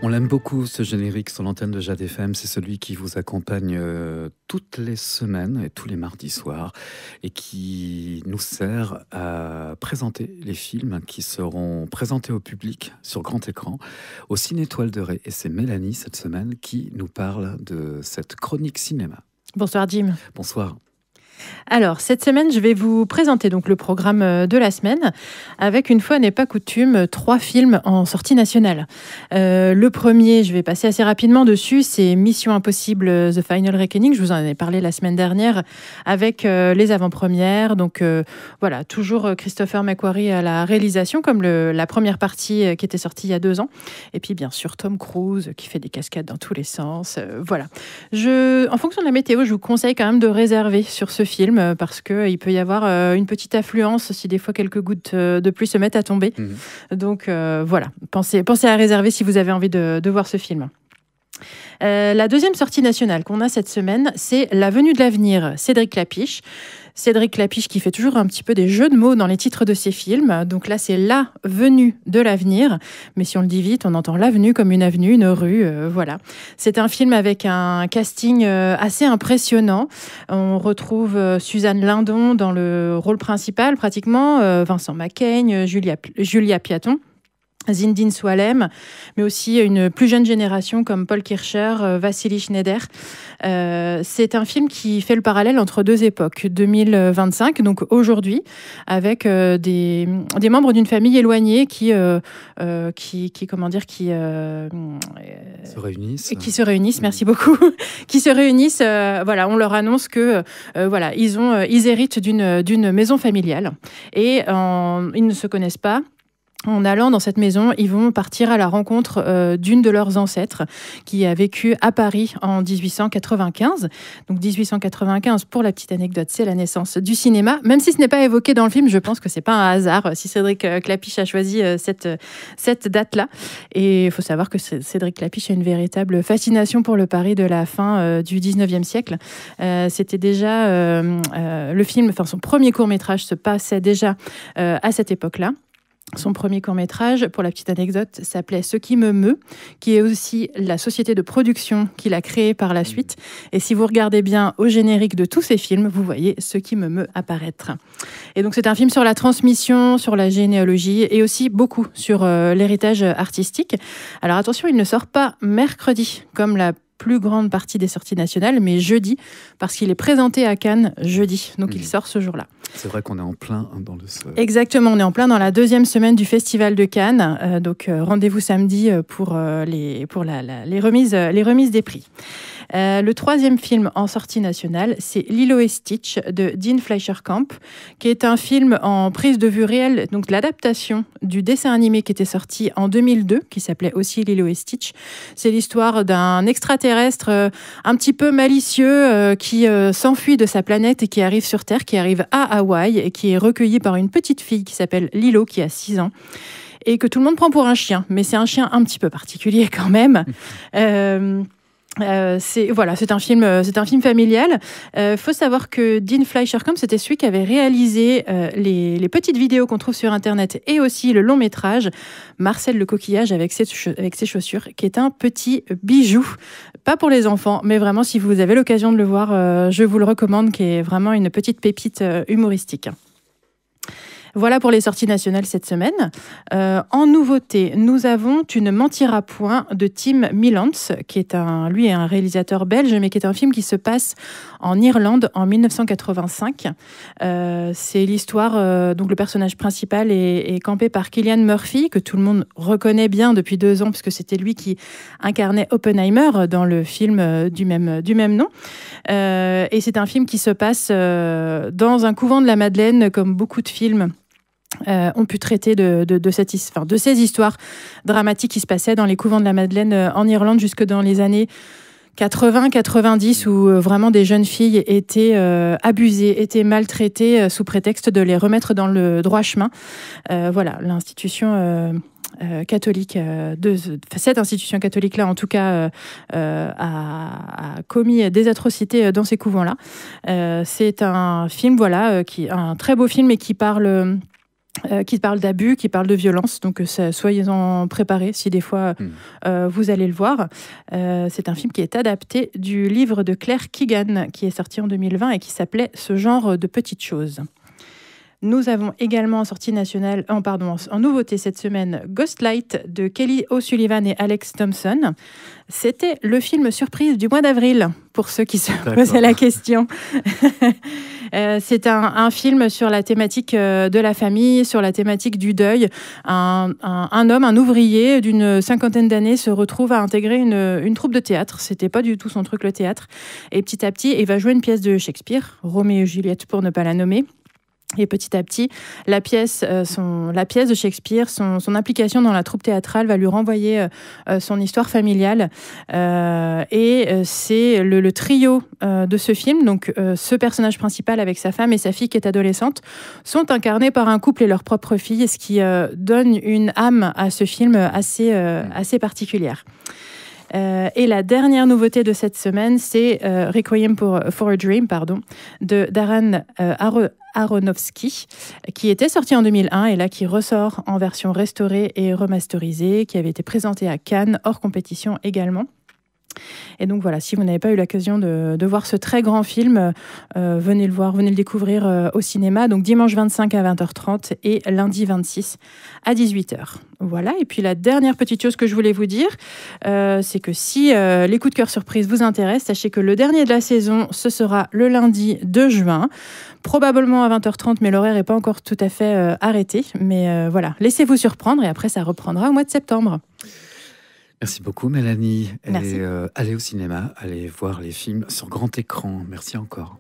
On l'aime beaucoup, ce générique sur l'antenne de Jade FM. C'est celui qui vous accompagne toutes les semaines et tous les mardis soirs et qui nous sert à présenter les films qui seront présentés au public sur grand écran au Ciné Étoile de Ré. Et c'est Mélanie, cette semaine, qui nous parle de cette chronique cinéma. Bonsoir Jim. Bonsoir. Alors, cette semaine, je vais vous présenter donc le programme de la semaine avec, une fois n'est pas coutume, 3 films en sortie nationale. Le premier, je vais passer assez rapidement dessus, c'est Mission Impossible The Final Reckoning. Je vous en ai parlé la semaine dernière avec les avant-premières. Donc voilà, toujours Christopher McQuarrie à la réalisation, comme la première partie qui était sortie il y a 2 ans. Et puis bien sûr, Tom Cruise qui fait des cascades dans tous les sens. Voilà. En fonction de la météo, je vous conseille quand même de réserver sur ce film parce qu'il peut y avoir une petite affluence si des fois quelques gouttes de pluie se mettent à tomber. Donc voilà, pensez à réserver si vous avez envie de voir ce film. La deuxième sortie nationale qu'on a cette semaine, c'est La Venue de l'avenir, Cédric Klapisch. Cédric Klapisch qui fait toujours un petit peu des jeux de mots dans les titres de ses films. Donc là, c'est La Venue de l'avenir. Mais si on le dit vite, on entend l'avenue comme une avenue, une rue. Voilà. C'est un film avec un casting assez impressionnant. On retrouve Suzanne Lindon dans le rôle principal, pratiquement. Vincent Macaigne, Julia Piaton. Zindine Soualem, mais aussi une plus jeune génération comme Paul Kircher, Vassili Schneider. C'est un film qui fait le parallèle entre 2 époques, 2025, donc aujourd'hui, avec des membres d'une famille éloignée qui se réunissent. Qui se réunissent, merci beaucoup. Qui se réunissent, voilà, on leur annonce que voilà, ils héritent d'une maison familiale et ils ne se connaissent pas. En allant dans cette maison, ils vont partir à la rencontre d'une de leurs ancêtres qui a vécu à Paris en 1895. Donc 1895, pour la petite anecdote, c'est la naissance du cinéma. Même si ce n'est pas évoqué dans le film, je pense que c'est pas un hasard si Cédric Klapisch a choisi cette date-là. Et il faut savoir que Cédric Klapisch a une véritable fascination pour le Paris de la fin du 19e siècle. C'était déjà le film, enfin son premier court-métrage se passait déjà à cette époque-là. Son premier court-métrage, pour la petite anecdote, s'appelait Ce qui me meut, qui est aussi la société de production qu'il a créée par la suite. Et si vous regardez bien au générique de tous ces films, vous voyez Ce qui me meut apparaître. Et donc c'est un film sur la transmission, sur la généalogie et aussi beaucoup sur l'héritage artistique. Alors attention, il ne sort pas mercredi, comme la plus grande partie des sorties nationales, mais jeudi, parce qu'il est présenté à Cannes jeudi. Donc il sort ce jour-là. C'est vrai qu'on est en plein dans le... Exactement, on est en plein dans la 2e semaine du Festival de Cannes. Donc rendez-vous samedi pour les remises des prix. Le 3e film en sortie nationale, c'est Lilo et Stitch de Dean Fleischer-Camp, qui est un film en prise de vue réelle, donc l'adaptation du dessin animé qui était sorti en 2002, qui s'appelait aussi Lilo et Stitch. C'est l'histoire d'un extraterrestre un petit peu malicieux qui s'enfuit de sa planète et qui arrive sur Terre, qui arrive à Hawaï et qui est recueilli par une petite fille qui s'appelle Lilo, qui a 6 ans. Et que tout le monde prend pour un chien, mais c'est un chien un petit peu particulier quand même. C'est un film familial. Faut savoir que Dean Fleischer-Camp, c'était celui qui avait réalisé les petites vidéos qu'on trouve sur Internet et aussi le long métrage Marcel le coquillage avec ses chaussures, qui est un petit bijou. Pas pour les enfants, mais vraiment si vous avez l'occasion de le voir, je vous le recommande, qui est vraiment une petite pépite humoristique. Voilà pour les sorties nationales cette semaine. En nouveauté, nous avons Tu ne mentiras point de Tim Milans, qui est un réalisateur belge, mais qui est un film qui se passe en Irlande en 1985. C'est l'histoire, donc le personnage principal est campé par Cillian Murphy, que tout le monde reconnaît bien depuis 2 ans, puisque c'était lui qui incarnait Oppenheimer dans le film du même nom. Et c'est un film qui se passe dans un couvent de la Madeleine, comme beaucoup de films ont pu traiter de ces histoires dramatiques qui se passaient dans les couvents de la Madeleine en Irlande jusque dans les années 80-90, où vraiment des jeunes filles étaient abusées, étaient maltraitées sous prétexte de les remettre dans le droit chemin. Voilà, l'institution catholique, cette institution catholique-là, en tout cas, a commis des atrocités dans ces couvents-là. C'est un film, voilà, un très beau film et qui parle qui parle d'abus, qui parle de violence. Donc, soyez-en préparés si des fois vous allez le voir. C'est un film qui est adapté du livre de Claire Keegan, qui est sorti en 2020 et qui s'appelait « Ce genre de petites choses ». Nous avons également en sortie nationale, en nouveauté cette semaine, Ghostlight de Kelly O'Sullivan et Alex Thompson. C'était le film surprise du mois d'avril, pour ceux qui se posaient la question. C'est un film sur la thématique de la famille, sur la thématique du deuil. Un homme, un ouvrier d'une 50aine d'années se retrouve à intégrer une troupe de théâtre. C'était pas du tout son truc, le théâtre. Et petit à petit, il va jouer une pièce de Shakespeare, Roméo et Juliette pour ne pas la nommer. Et petit à petit, la pièce de Shakespeare, son implication dans la troupe théâtrale va lui renvoyer son histoire familiale. Et c'est le trio de ce film, donc ce personnage principal avec sa femme et sa fille qui est adolescente, sont incarnés par un couple et leur propre fille, ce qui donne une âme à ce film assez particulière. Et la dernière nouveauté de cette semaine, c'est Requiem for a Dream de Darren Aronofsky, qui était sorti en 2001 et là qui ressort en version restaurée et remasterisée, qui avait été présenté à Cannes, hors compétition également. Et donc voilà, si vous n'avez pas eu l'occasion de voir ce très grand film, venez le voir, venez le découvrir au cinéma. Donc dimanche 25 à 20h30 et lundi 26 à 18h. Voilà, et puis la dernière petite chose que je voulais vous dire, c'est que si les coups de cœur surprise vous intéressent, sachez que le dernier de la saison, ce sera le lundi 2 juin, probablement à 20h30, mais l'horaire n'est pas encore tout à fait arrêté. Mais voilà, laissez-vous surprendre et après ça reprendra au mois de septembre. Merci beaucoup, Mélanie. Merci. Et allez au cinéma, allez voir les films sur grand écran. Merci encore.